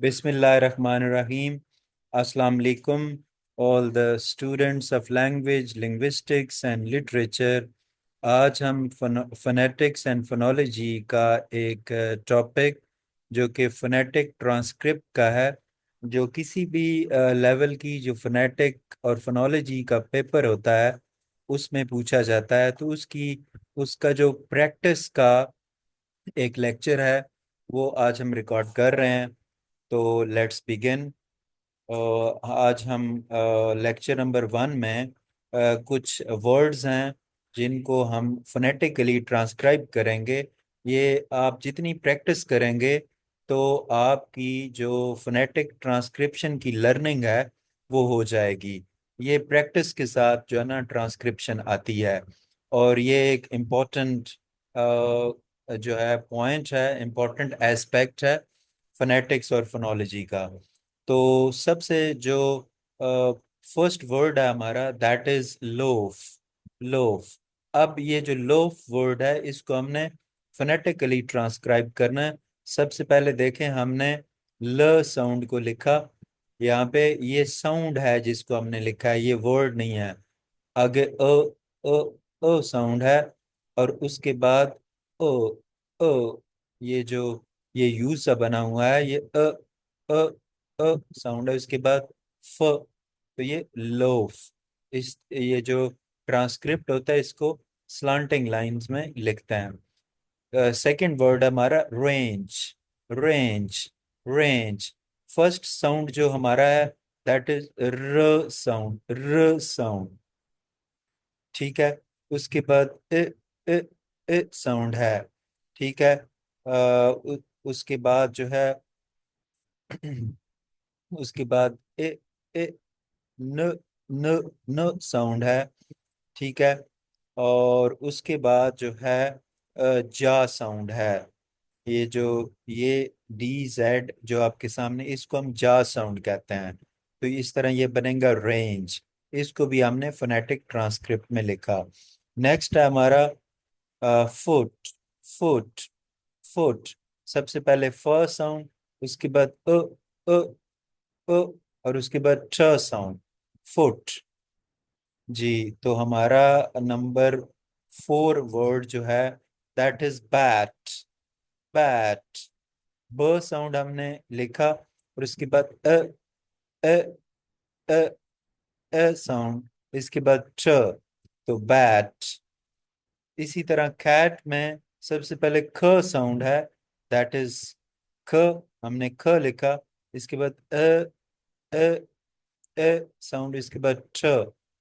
Bismillahirrahmanirrahim. Assalamu alaikum, all the students of language, linguistics and literature. आज हम phonetics and phonology का एक topic जो कि फोनेटिक ट्रांसक्रिप्ट का है, जो किसी भी लेवल की जो फोनेटिक और फोनोलॉजी का पेपर होता है उसमें पूछा जाता है। तो उसका जो प्रैक्टिस का एक लेक्चर है वो आज हम रिकॉर्ड कर रहे हैं। तो लेट्स बिगिन। आज हम लेक्चर नंबर 1 में कुछ वर्ड्स हैं जिनको हम फोनेटिकली ट्रांसक्राइब करेंगे। ये आप जितनी प्रैक्टिस करेंगे तो आपकी जो फोनेटिक ट्रांसक्रिप्शन की लर्निंग है वो हो जाएगी। ये प्रैक्टिस के साथ जो है ना ट्रांसक्रिप्शन आती है। और ये एक इम्पोर्टेंट जो है पॉइंट है, इम्पोर्टेंट एस्पेक्ट है फोनेटिक्स और फोनोलॉजी का। तो सबसे जो फर्स्ट वर्ड है हमारा दैट इज लोफ। लोफ। अब ये जो लोफ वर्ड है इसको हमने फोनेटिकली ट्रांसक्राइब करना है। सबसे पहले देखें, हमने ल साउंड को लिखा। यहाँ पे ये साउंड है जिसको हमने लिखा है, ये वर्ड नहीं है। आगे साउंड है और उसके बाद अ ये जो ये यू सा बना हुआ है, ये साउंड है। उसके बाद तो ये लोफ। इस ये जो ट्रांसक्रिप्ट होता है इसको स्लांटिंग लाइंस में लिखते हैं। सेकंड वर्ड हमारा range. Range. Range. First sound जो हमारा है दैट इज र साउंड। र साउंड। ठीक है। उसके बाद साउंड है। ठीक है। उसके बाद जो है उसके बाद ए न न न साउंड है। ठीक है। और उसके बाद जो है जा साउंड है। ये जो ये डी जेड जो आपके सामने, इसको हम जा साउंड कहते हैं। तो इस तरह ये बनेगा रेंज। इसको भी हमने फोनेटिक ट्रांसक्रिप्ट में लिखा। नेक्स्ट है हमारा फुट। फुट। फुट। सबसे पहले फ साउंड, उसके बाद अ और उसके बाद ट साउंड। फुट। जी, तो हमारा नंबर 4 वर्ड जो है दैट इज बैट। बैट। ब साउंड हमने लिखा और उसके बाद अ अ साउंड, इसके बाद ट। तो बैट। इसी तरह कैट में सबसे पहले ख साउंड है, दैट इज ख। हमने ख लिखा, इसके बाद अ साउंड, इसके बाद ट,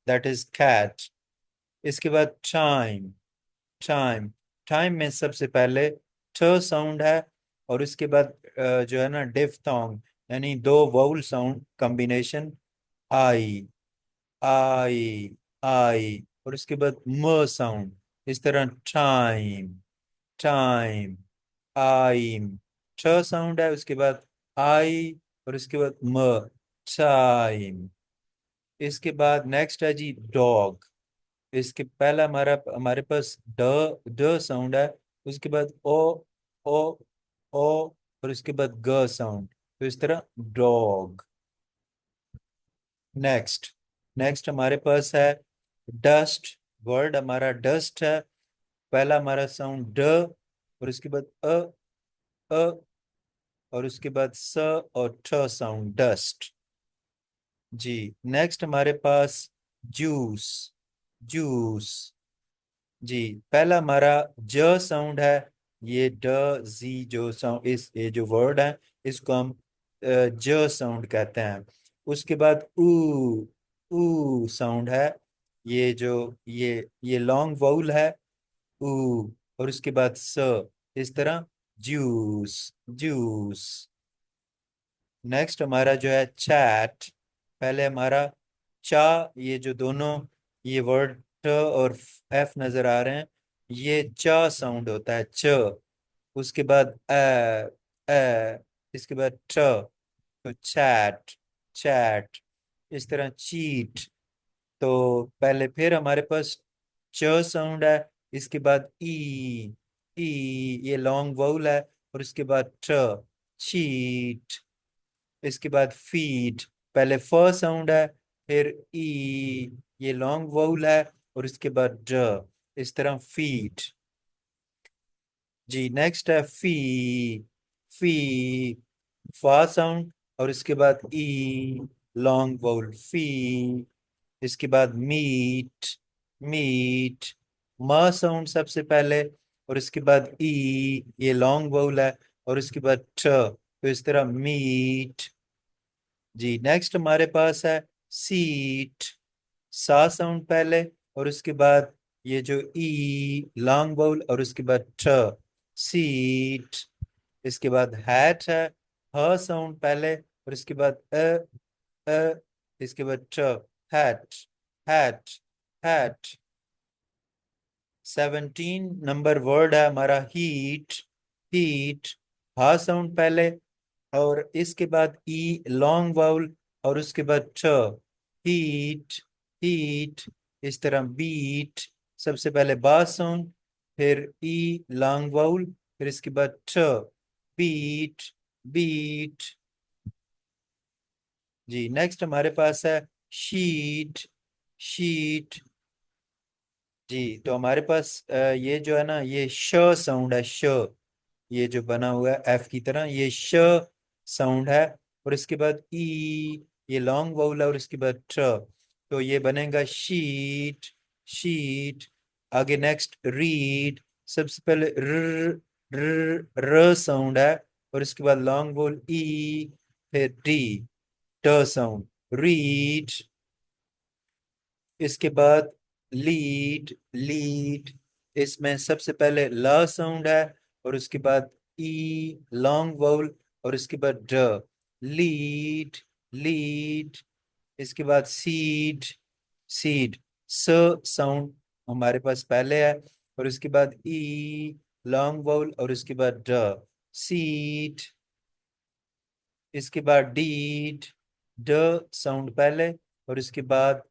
दैट इज कैट। इसके बाद टाइम। टाइम। टाइम में सबसे पहले ठ साउंड है और उसके बाद जो है ना डिफ्थोंग, यानी दो वाउल साउंड कॉम्बिनेशन, आई। आई। आई। और उसके बाद म साउंड, इस तरह टाइम। टाइम। आइम। ठ साउंड है, उसके बाद आई और उसके बाद म। टाइम। इसके बाद नेक्स्ट है जी डॉग। इसके पहला हमारे पास ड ड साउंड है, उसके बाद ओ ओ और उसके बाद ग साउंड। तो इस तरह डॉग। नेक्स्ट। नेक्स्ट हमारे पास है डस्ट। वर्ड हमारा डस्ट है। पहला हमारा साउंड ड और उसके बाद अ और उसके बाद स और ठ साउंड, डस्ट। जी। नेक्स्ट हमारे पास जूस। जूस। जी। पहला हमारा ज साउंड है। ये ड जी जो साउंड, इस ये जो वर्ड है इसको हम ज साउंड कहते हैं। उसके बाद ऊ साउंड है। ये जो ये लॉन्ग वाउल है, ऊ। और उसके बाद स, इस तरह जूस। जूस। नेक्स्ट हमारा जो है चैट। पहले हमारा चा, ये जो दोनों ये वर्ड ट और एफ नजर आ रहे हैं, ये चा साउंड होता है, च। उसके बाद इसके बाद ट, तो चैट। चैट। इस तरह चीट। तो पहले फिर हमारे पास च साउंड है, इसके बाद ई। ई, ये लॉन्ग वाउल है और उसके बाद ट, चीट। इसके बाद फीट, पहले फ साउंड है, फिर ई, ये लॉन्ग वाउल है, और इसके बाद ड, इस तरह फीट। जी नेक्स्ट है फी, फी, फा साउंड, और इसके बाद ई, लॉन्ग वाउल फी। इसके बाद मीट, मीट, म साउंड सबसे पहले, और इसके बाद ई, ये लॉन्ग वाउल है, और इसके बाद ट, तो इस तरह मीट। जी नेक्स्ट हमारे पास है सीट, सा साउंड पहले, और उसके बाद ये जो ई, लॉन्ग वाउल, और उसके बाद ट, सीट। इसके बाद हैट है, ह साउंड पहले, और इसके बाद अ, इसके बाद ट, hat, hat, hat. 17 number word है हमारा हीट, हीट, हा साउंड पहले, और इसके बाद ई, लॉन्ग वाउल, और उसके बाद च, हीट, हीट। इस तरह बीट, सबसे पहले बा साउंड, फिर ई, लॉन्ग वाउल, फिर इसके बाद च, बीट, बीट। जी नेक्स्ट हमारे पास है शीट, शीट। जी तो हमारे पास ये जो है ना, ये श साउंड है, श, ये जो बना हुआ है एफ की तरह, ये श साउंड है, और इसके बाद ई, ये लॉन्ग वाउल है, और इसके बाद ट, तो ये बनेगा शीट, शीट। आगे नेक्स्ट रीड, सबसे पहले र साउंड है, और इसके बाद लॉन्ग वाउल ई, फिर डी, ट साउंड, रीड। इसके बाद लीड, लीड, इसमें सबसे पहले ल साउंड है, और उसके बाद ई, लॉन्ग वाउल, और इसके बाद ड, लीड, लीड। इसके बाद सीड, सीड, स साउंड हमारे पास पहले है, और उसके बाद ई, लॉन्ग वाउल, और उसके बाद ड, सीड। इसके बाद डीड, ड साउंड पहले, और इसके बाद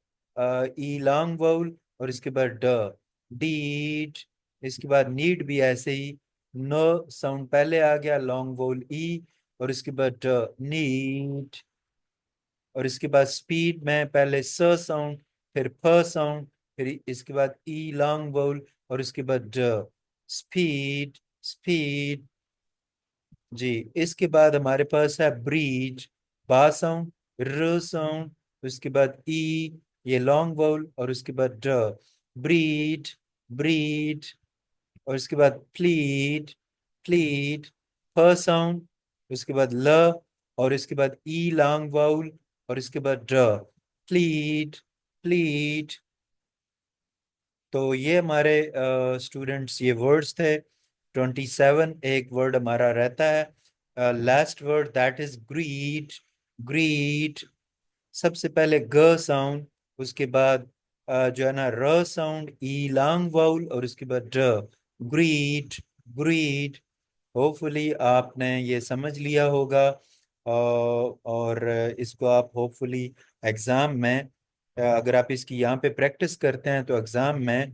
ई, लॉन्ग वाउल, और इसके बाद ड, डीड। इसके बाद नीड भी ऐसे ही, नो साउंड पहले आ गया, लॉन्ग वाउल ई, और इसके बाद ड, नीड। और इसके बाद स्पीड में पहले स साउंड, फिर फ साउंड, फिर इसके बाद ई, लॉन्ग वाउल, और इसके बाद ड, स्पीड, स्पीड। जी इसके बाद हमारे पास है ब्रीज, बा साउंड, र साउंड, उसके बाद ई, ये लॉन्ग वाउल, और उसके बाद ड, ब्रीड, ब्रीड। और इसके बाद प्लीड, प्लीड, फ साउंड, उसके बाद ल, और इसके बाद ई, लॉन्ग वाउल, और इसके बाद ड, प्लीड, प्लीड। तो ये हमारे स्टूडेंट्स ये वर्ड्स थे। 27 एक वर्ड हमारा रहता है, last word that is greed, greed. सबसे पहले ग साउंड, उसके बाद जो है ना र साउंड, ई, लॉन्ग वाउल, और उसके बाद ड, ग्रीड, ग्रीड। होपफुली आपने ये समझ लिया होगा, और इसको आप होपफुली एग्जाम में, अगर आप इसकी यहाँ पे प्रैक्टिस करते हैं, तो एग्जाम में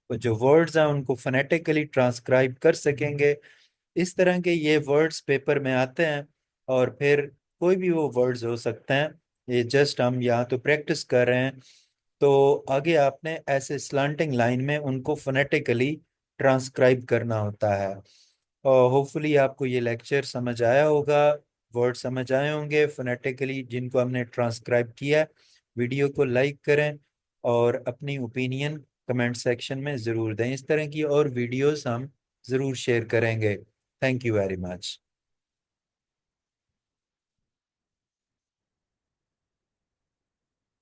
जो वर्ड्स हैं उनको फोनेटिकली ट्रांसक्राइब कर सकेंगे। इस तरह के ये वर्ड्स पेपर में आते हैं, और फिर कोई भी वो वर्ड्स हो सकते हैं, ये जस्ट हम यहाँ तो प्रैक्टिस कर रहे हैं। तो आगे आपने ऐसे स्लांटिंग लाइन में उनको फोनेटिकली ट्रांसक्राइब करना होता है। और होपफुली आपको ये लेक्चर समझ आया होगा, वर्ड समझ आए होंगे फोनेटिकली जिनको हमने ट्रांसक्राइब किया है। वीडियो को लाइक करें, और अपनी ओपिनियन कमेंट सेक्शन में ज़रूर दें। इस तरह की और वीडियोस हम ज़रूर शेयर करेंगे। Thank you very much.